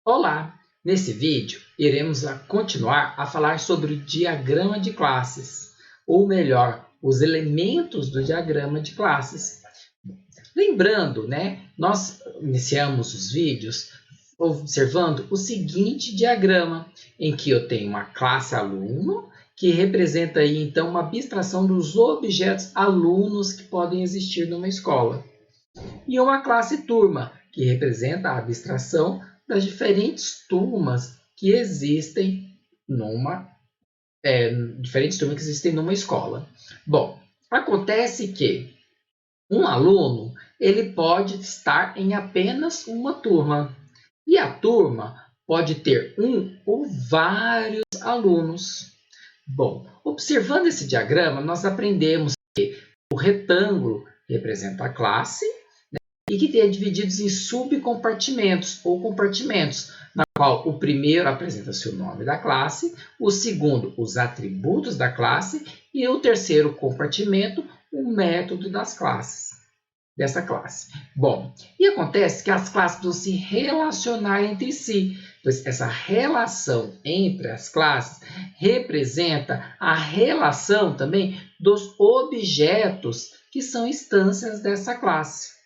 Olá! Nesse vídeo, iremos continuar a falar sobre o diagrama de classes, ou melhor, os elementos do diagrama de classes. Lembrando, nós iniciamos os vídeos observando o seguinte diagrama, em que eu tenho uma classe aluno, que representa aí, então, uma abstração dos objetos alunos que podem existir numa escola. E uma classe turma, que representa a abstração das diferentes turmas que existem numa escola. Bom, acontece que um aluno ele pode estar em apenas uma turma e a turma pode ter um ou vários alunos. Bom, observando esse diagrama, nós aprendemos que o retângulo representa a classe e que é divididos em subcompartimentos ou compartimentos, na qual o primeiro apresenta-se o nome da classe, o segundo os atributos da classe e o terceiro compartimento o método dessa classe. Bom, e acontece que as classes precisam se relacionar entre si, pois essa relação entre as classes representa a relação também dos objetos que são instâncias dessa classe.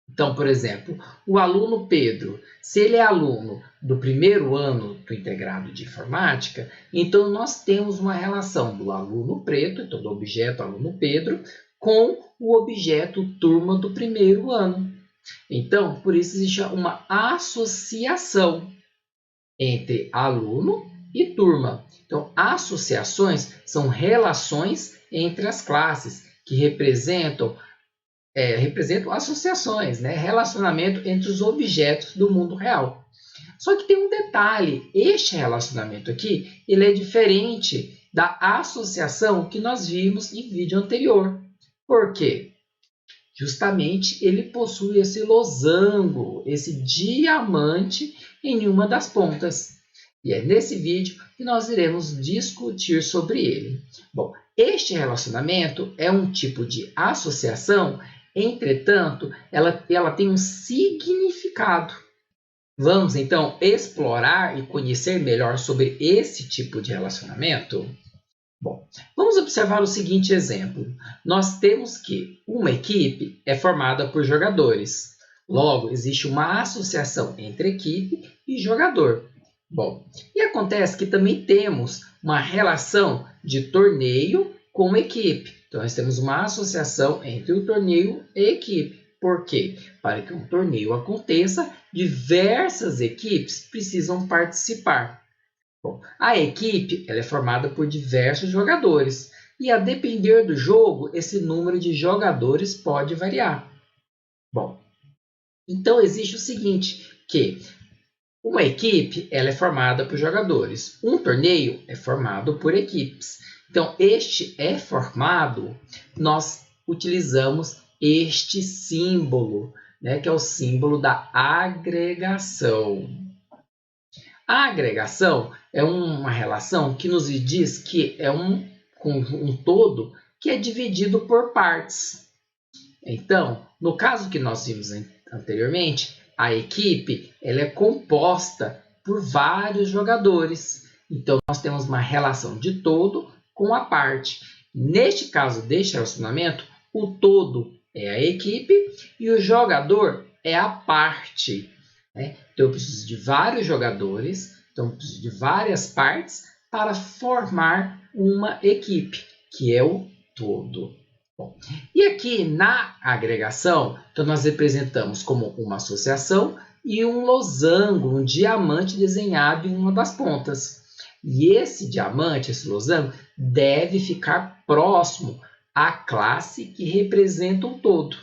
Então, por exemplo, o aluno Pedro, se ele é aluno do primeiro ano do integrado de informática, então nós temos uma relação do aluno preto, então do objeto aluno Pedro, com o objeto turma do primeiro ano. Então, por isso existe uma associação entre aluno e turma. Então, associações são relações entre as classes que representam associações, relacionamento entre os objetos do mundo real. Só que tem um detalhe, este relacionamento aqui, ele é diferente da associação que nós vimos em vídeo anterior. Por quê? Justamente ele possui esse losango, esse diamante em uma das pontas. E é nesse vídeo que nós iremos discutir sobre ele. Bom, este relacionamento é um tipo de associação. Entretanto, ela tem um significado. Vamos, então, explorar e conhecer melhor sobre esse tipo de relacionamento? Bom, vamos observar o seguinte exemplo. Nós temos que uma equipe é formada por jogadores. Logo, existe uma associação entre equipe e jogador. Bom, e acontece que também temos uma relação de torneio com equipe. Então, nós temos uma associação entre o torneio e equipe. Por quê? Para que um torneio aconteça, diversas equipes precisam participar. Bom, a equipe ela é formada por diversos jogadores. E a depender do jogo, esse número de jogadores pode variar. Bom, então existe o seguinte, que uma equipe ela é formada por jogadores. Um torneio é formado por equipes. Então, este é formado, nós utilizamos este símbolo, que é o símbolo da agregação. A agregação é uma relação que nos diz que é um todo que é dividido por partes. Então, no caso que nós vimos anteriormente, a equipe ela é composta por vários jogadores. Então, nós temos uma relação de todo com a parte. Neste caso deste relacionamento, o todo é a equipe e o jogador é a parte. Então, eu preciso de vários jogadores, então eu preciso de várias partes para formar uma equipe, que é o todo. Bom, e aqui na agregação, então nós representamos como uma associação e um losango, um diamante desenhado em uma das pontas. E esse diamante, esse losango, deve ficar próximo à classe que representa o todo.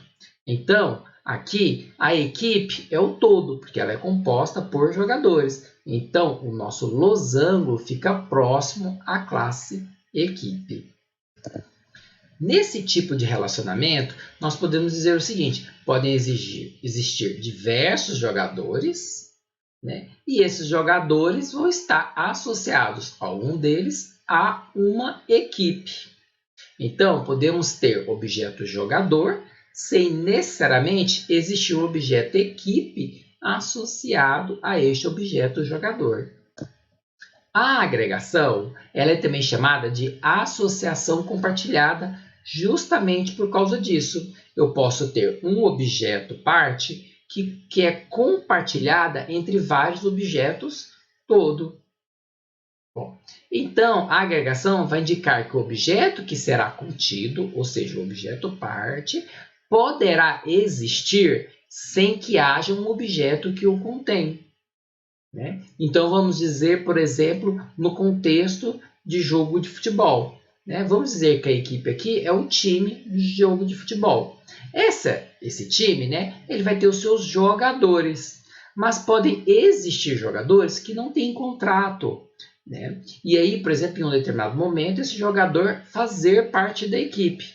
Então, aqui a equipe é o todo, porque ela é composta por jogadores. Então, o nosso losango fica próximo à classe equipe. Nesse tipo de relacionamento, nós podemos dizer o seguinte, podem existir diversos jogadores, e esses jogadores vão estar associados, algum deles, a uma equipe. Então, podemos ter objeto jogador, sem necessariamente existir um objeto equipe associado a este objeto jogador. A agregação, ela é também chamada de associação compartilhada, justamente por causa disso. Eu posso ter um objeto parte que é compartilhada entre vários objetos todo. Bom, então, a agregação vai indicar que o objeto que será contido, ou seja, o objeto parte, poderá existir sem que haja um objeto que o contém. Né? Então, vamos dizer, por exemplo, no contexto de jogo de futebol. Né? Vamos dizer que a equipe aqui é um time de jogo de futebol. Esse time, né, ele vai ter os seus jogadores, mas podem existir jogadores que não têm contrato. Né? E aí, por exemplo, em um determinado momento, esse jogador fazer parte da equipe.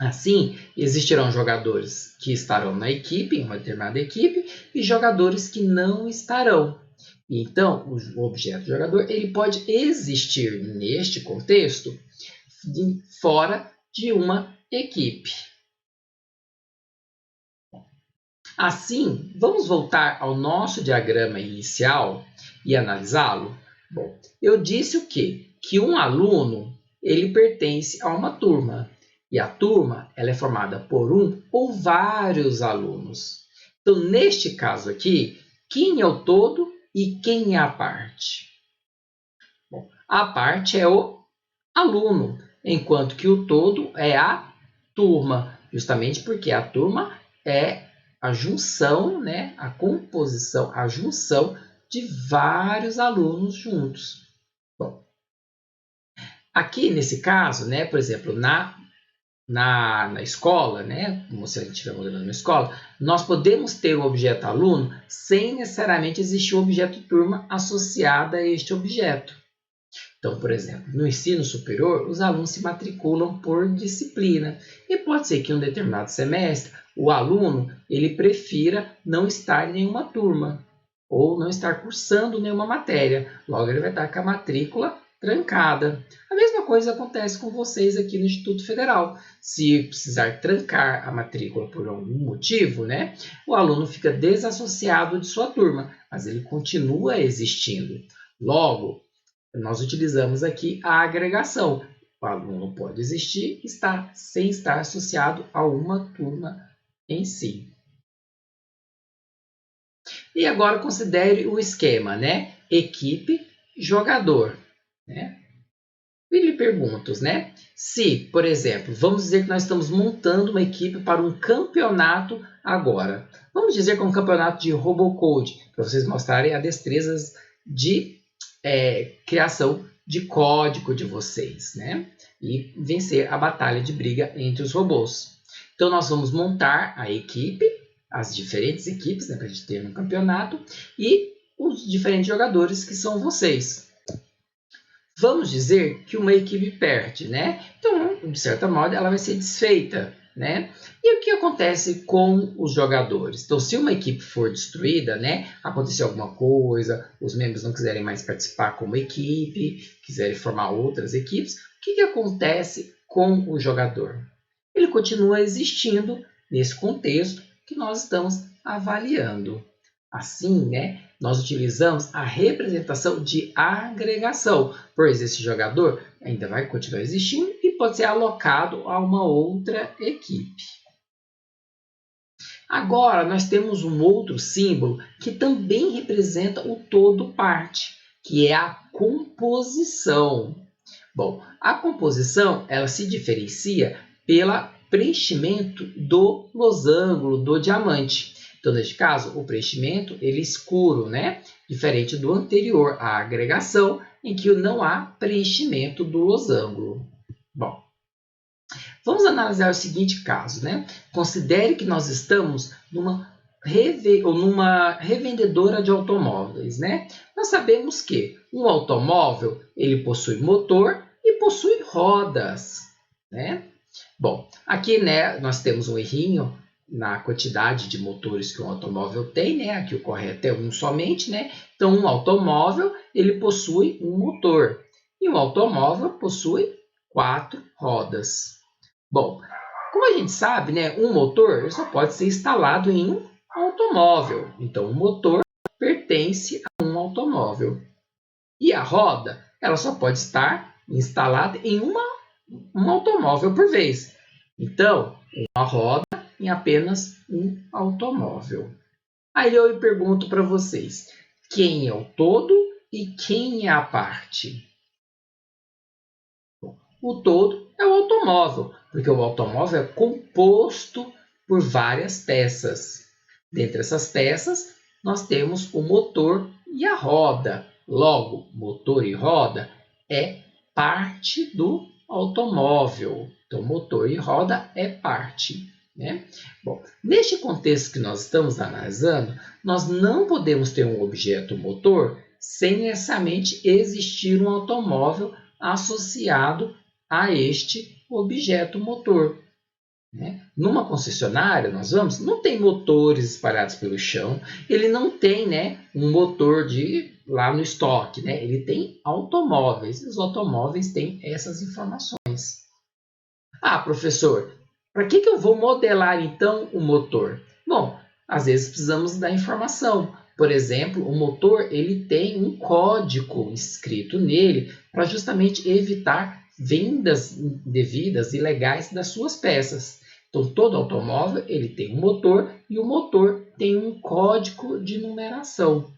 Assim, existirão jogadores que estarão na equipe, em uma determinada equipe, e jogadores que não estarão. Então, o objeto jogador ele pode existir neste contexto fora de uma equipe. Assim, vamos voltar ao nosso diagrama inicial e analisá-lo? Bom, eu disse o quê? Que um aluno ele pertence a uma turma. E a turma ela é formada por um ou vários alunos. Então, neste caso aqui, quem é o todo e quem é a parte? Bom, a parte é o aluno, enquanto que o todo é a turma, justamente porque a turma é a junção, né, a composição, a junção de vários alunos juntos. Bom, aqui nesse caso, né, por exemplo, na escola, né, como se a gente estiver modelando uma escola, nós podemos ter o objeto aluno sem necessariamente existir o objeto turma associado a este objeto. Então, por exemplo, no ensino superior, os alunos se matriculam por disciplina. E pode ser que em um determinado semestre, o aluno ele prefira não estar em nenhuma turma ou não estar cursando nenhuma matéria. Logo, ele vai estar com a matrícula trancada. A mesma coisa acontece com vocês aqui no Instituto Federal. Se precisar trancar a matrícula por algum motivo, né, o aluno fica desassociado de sua turma, mas ele continua existindo. Logo, nós utilizamos aqui a agregação. O aluno pode existir sem estar associado a uma turma em si. E agora considere o esquema, né? Equipe, jogador. Né? E lhe pergunto, né? Se, por exemplo, vamos dizer que nós estamos montando uma equipe para um campeonato agora. Vamos dizer que é um campeonato de Robocode, para vocês mostrarem as destrezas de criação de código de vocês, né? E vencer a batalha de briga entre os robôs. Então, nós vamos montar a equipe, as diferentes equipes, né, para a gente ter um campeonato, e os diferentes jogadores que são vocês. Vamos dizer que uma equipe perde, né? Então, de certa modo, ela vai ser desfeita, né? E o que acontece com os jogadores? Então, se uma equipe for destruída, né, aconteceu alguma coisa, os membros não quiserem mais participar como equipe, quiserem formar outras equipes, o que acontece com o jogador? Ele continua existindo nesse contexto que nós estamos avaliando. Assim, né, nós utilizamos a representação de agregação, pois esse jogador ainda vai continuar existindo e pode ser alocado a uma outra equipe. Agora, nós temos um outro símbolo que também representa o todo parte, que é a composição. Bom, a composição ela se diferencia pelo preenchimento do losango, do diamante. Então, neste caso, o preenchimento ele é escuro, né? Diferente do anterior, a agregação, em que não há preenchimento do losango. Bom, vamos analisar o seguinte caso, né? Considere que nós estamos numa revendedora de automóveis, né? Nós sabemos que um automóvel ele possui motor e possui rodas, né? Bom, aqui, né, nós temos um errinho na quantidade de motores que um automóvel tem, né? Aqui o correto é um somente, né? Então, um automóvel ele possui um motor e um automóvel possui 4 rodas. Bom, como a gente sabe, né, um motor só pode ser instalado em um automóvel. Então, o motor pertence a um automóvel. E a roda, ela só pode estar instalada em um automóvel por vez. Então, uma roda em apenas um automóvel. Aí eu pergunto para vocês, quem é o todo e quem é a parte? O todo é o automóvel, porque o automóvel é composto por várias peças. Dentre essas peças, nós temos o motor e a roda. Logo, motor e roda é parte do automóvel. Então, motor e roda é parte, né? Bom, neste contexto que nós estamos analisando, nós não podemos ter um objeto motor sem necessariamente existir um automóvel associado a este objeto motor. Né? Numa concessionária, nós vamos, não tem motores espalhados pelo chão, ele não tem, né, um motor lá no estoque, né? Ele tem automóveis, e os automóveis têm essas informações. Ah, professor, para que eu vou modelar então o motor? Bom, às vezes precisamos da informação. Por exemplo, o motor ele tem um código escrito nele para justamente evitar vendas indevidas, ilegais das suas peças. Então, todo automóvel ele tem um motor e o motor tem um código de numeração.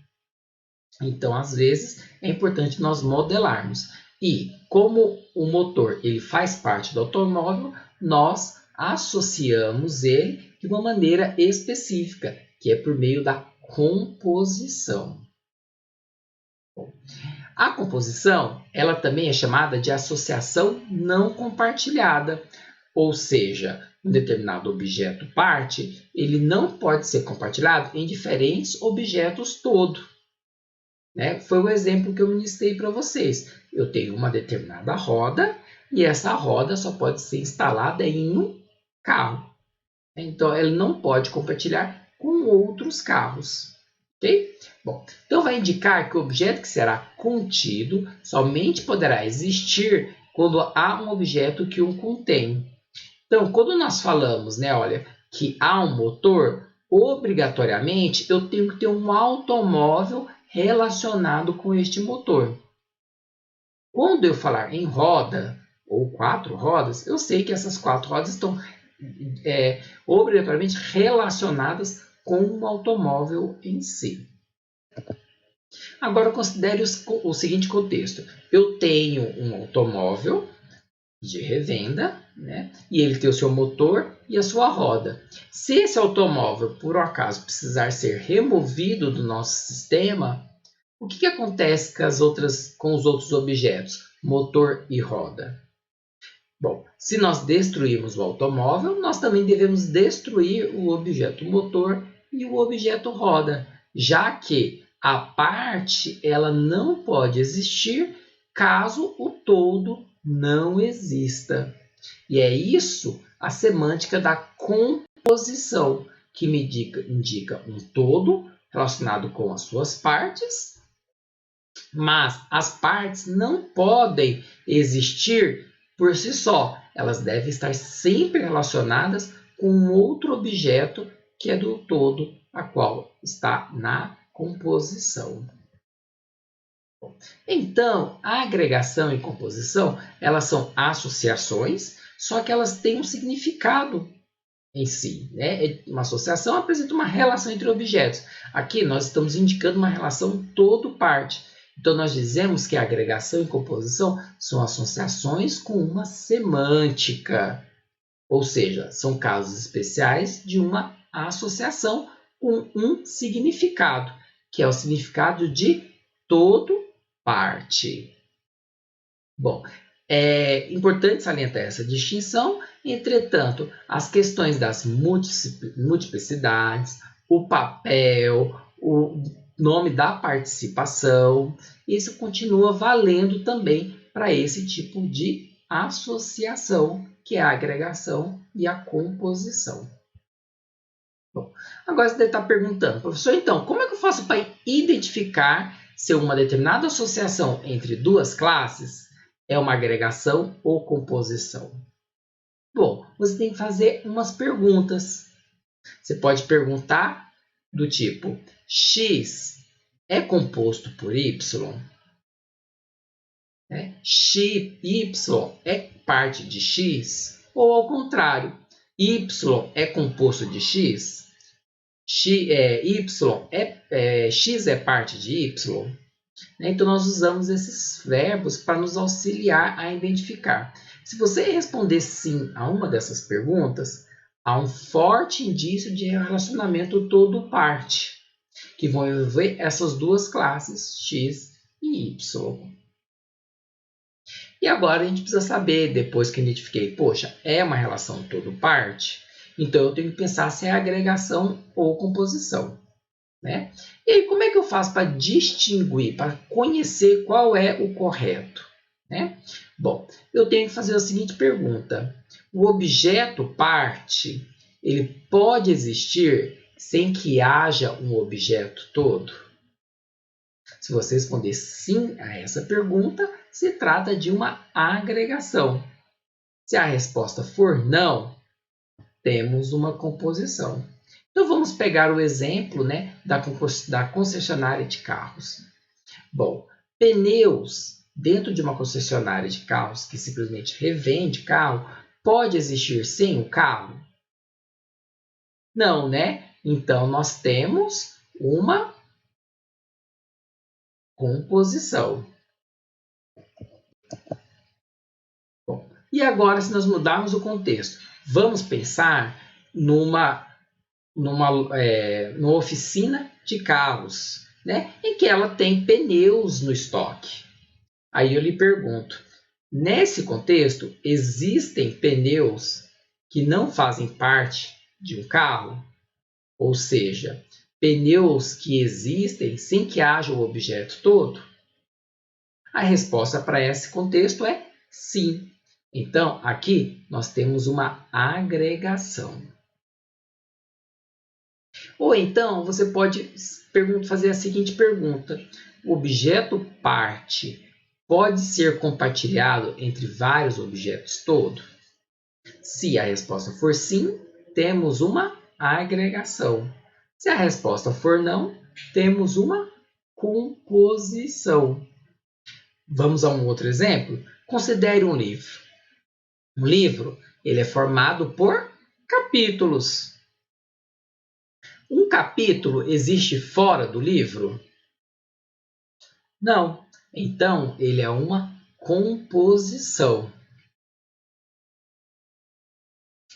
Então, às vezes, é importante nós modelarmos. E como o motor ele faz parte do automóvel, nós associamos ele de uma maneira específica, que é por meio da composição. A composição, ela também é chamada de associação não compartilhada, ou seja, um determinado objeto parte, ele não pode ser compartilhado em diferentes objetos todo. Né? Foi o exemplo que eu ministrei para vocês. Eu tenho uma determinada roda e essa roda só pode ser instalada em um carro. Então, ela não pode compartilhar com outros carros. Ok? Bom, então vai indicar que o objeto que será contido somente poderá existir quando há um objeto que o contém. Então, quando nós falamos, né, olha, que há um motor, obrigatoriamente eu tenho que ter um automóvel relacionado com este motor. Quando eu falar em roda ou 4 rodas, eu sei que essas 4 rodas estão obrigatoriamente relacionadas com o automóvel em si. Agora considere o seguinte contexto. Eu tenho um automóvel de revenda, né? E ele tem o seu motor e a sua roda. Se esse automóvel, por um acaso, precisar ser removido do nosso sistema, o que acontece com os outros objetos, motor e roda? Bom, se nós destruirmos o automóvel, nós também devemos destruir o objeto motor e o objeto roda, já que a parte ela não pode existir caso o todo não exista. E é isso a semântica da composição, que me indica um todo relacionado com as suas partes, mas as partes não podem existir por si só. Elas devem estar sempre relacionadas com outro objeto que é do todo, a qual está na composição. Então, a agregação e composição, elas são associações, só que elas têm um significado em si. Né? Uma associação apresenta uma relação entre objetos. Aqui nós estamos indicando uma relação todo-parte. Então, nós dizemos que a agregação e composição são associações com uma semântica. Ou seja, são casos especiais de uma associação com um significado, que é o significado de todo parte. Bom, é importante salientar essa distinção, entretanto, as questões das multiplicidades, o papel, o nome da participação, isso continua valendo também para esse tipo de associação, que é a agregação e a composição. Bom, agora você deve estar perguntando, professor, então, como é que eu faço para identificar se uma determinada associação entre duas classes é uma agregação ou composição? Bom, você tem que fazer umas perguntas. Você pode perguntar do tipo x é composto por y, né? Y é parte de x, ou ao contrário, y é composto de x, x é parte de y. Né? Então, nós usamos esses verbos para nos auxiliar a identificar. Se você responder sim a uma dessas perguntas, há um forte indício de relacionamento todo-parte, que vão envolver essas duas classes, x e y. E agora a gente precisa saber, depois que identifiquei, poxa, é uma relação todo-parte? Então, eu tenho que pensar se é agregação ou composição. Né? E aí, como é que eu faço para distinguir, para conhecer qual é o correto? Né? Bom, eu tenho que fazer a seguinte pergunta. O objeto parte, ele pode existir sem que haja um objeto todo? Se você responder sim a essa pergunta, se trata de uma agregação. Se a resposta for não, temos uma composição. Então, vamos pegar o exemplo, né, da concessionária de carros. Bom, pneus dentro de uma concessionária de carros que simplesmente revende carro, pode existir sem o carro? Não, né? Então, nós temos uma composição. Bom, e agora, se nós mudarmos o contexto, vamos pensar numa oficina de carros, né, em que ela tem pneus no estoque. Aí eu lhe pergunto, nesse contexto, existem pneus que não fazem parte de um carro? Ou seja, pneus que existem sem que haja o objeto todo? A resposta para esse contexto é sim. Então, aqui nós temos uma agregação. Ou então, você pode fazer a seguinte pergunta. O objeto parte pode ser compartilhado entre vários objetos todo? Se a resposta for sim, temos uma agregação. Se a resposta for não, temos uma composição. Vamos a um outro exemplo? Considere um livro. Um livro, ele é formado por capítulos. Um capítulo existe fora do livro? Não. Então, ele é uma composição.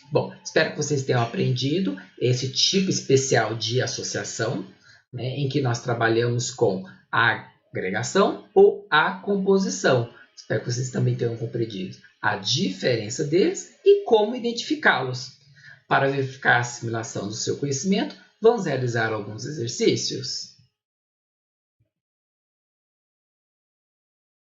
Bom, espero que vocês tenham aprendido esse tipo especial de associação, né, em que nós trabalhamos com a agregação ou a composição. Espero que vocês também tenham compreendido a diferença deles e como identificá-los. Para verificar a assimilação do seu conhecimento, vamos realizar alguns exercícios.